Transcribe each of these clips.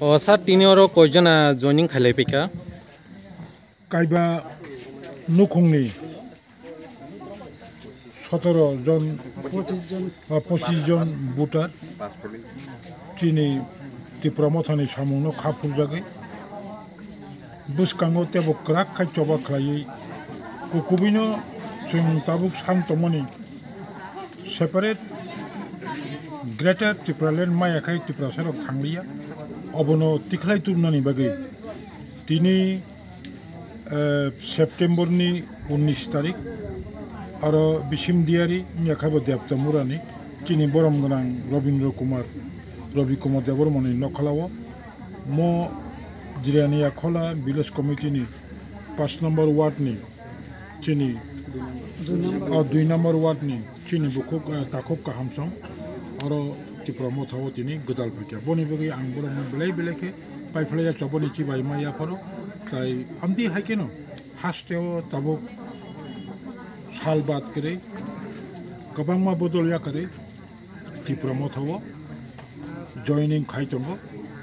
O sir tini oro koijon joining khalai pika কাইবা নুখংনি 17 জন 25 জন voter চিনি ত্রিপুরামথানি সামুনো খাফুর জাগে বুসকাঙ্গো তেবো crack খাই চবা খাই কুকুবিনো जों ताबुक सामतमनि सेपारेट ग्रेटर त्रिपुरालेण्ड मायाखाई त्रिपुरा सेराव थांलिया अबनो तिख्लाय तुमनानि बागै दिनै सेप्टेम्बरनि 19 तारिख आरो बिसिमदियारि याखाबो देबतामुरानि दिनै बरम गोनां रवि कुमार देबरमनि नखलावो मो जिरानिया खोला विलेज कमिटिनि 5 नम्बर वार्डनि दिनै 2 नम्बर वार्डनि चिनी बुकुक ताकुक काहामसं आरो त्रिपुरामथाव दिनै गोदाल फैया बनि बगै आं बरम बेले पाइफलाया चबनि चि बायमाया फरो ताई आमदि हाइकेनो हास्टेव ताबुक साल बात करे गोबांमा बदलिया करे त्रिपुरामथाव जॉइनिंग खाइतंगो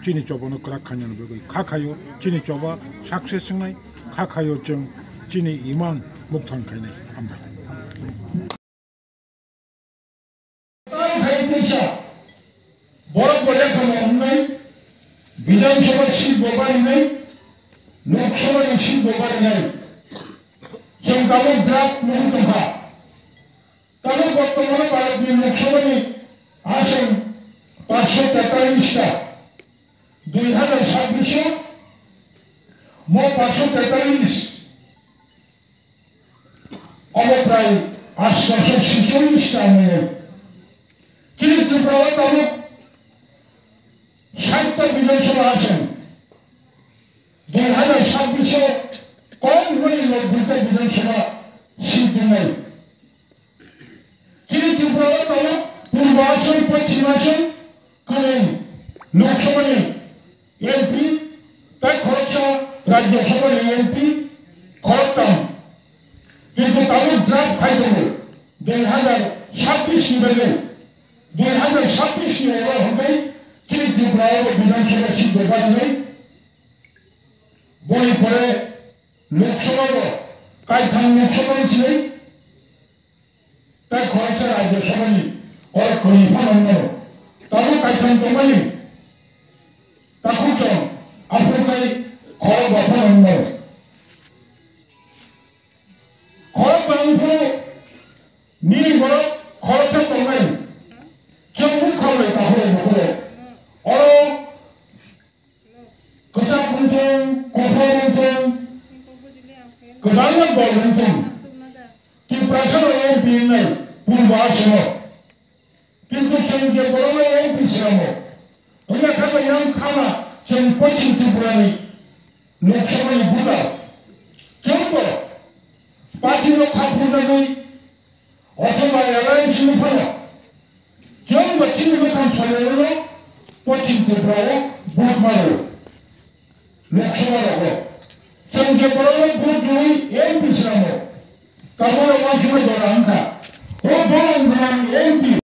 चिनी चबनो क्राक खान्यानो बगै खाखायो चिनी चबा सक्सेस संनाय खाखायो जों चिनी इमान मुक्तान खायनाय हामबाय विधानसभा सीट बोबारिनाय लोकसभा सीट बोबारिनाय जों गाबोन द्राफ्ट महर दंखा गाबोन बर्तमानाव भारतनि लोकसभानि आसन 543टा 2026 मो 543 अबप्राय 846टा मोनो কিন্তু ত্রিপুরা তালুক 7টা বিধানসভা আছেন 2026 কম হয়ে 90টা বিধানসভা সিট নেই কিন্তু ত্রিপুরা তালুক পূর্বাঞ্চল পশ্চিমাঞ্চল করে লোকসভা এমপি তাই খরচা রাজ্যসভা এমপি খরতাম কিন্তু তালুক ড্রাফট খাই দেবো 2026 নিবেদন 2026 में एवं हमें किस दिवराव विधानसभा सीट दोबारा नहीं वही परे लोकसभा को कई थान लोकसभा नहीं तय खर्चा राज्यसभा नहीं और कोई फान अन्य तब कई थान तो नहीं ताकुचों आपको कई खर बाफन अन्य खर बाफन नी बड़ खर्चा तो नहीं Kedalam beruntung, kiprasal yang pinai pulbasmo, pintu cengkeh beroleh yang pisamo. Oleh karena yang kala cengkeh itu berani, loksana ibuda. Contoh, parti lok kapur lagi, otomatis yang lain siapa? Jangan bercini bukan saudara, pocin terbawa buat malu. Loksana apa? Cengkeh beroleh buat dui yang bisa mo. Kamu orang cuma dorang ka. Oh, boleh dengan MP.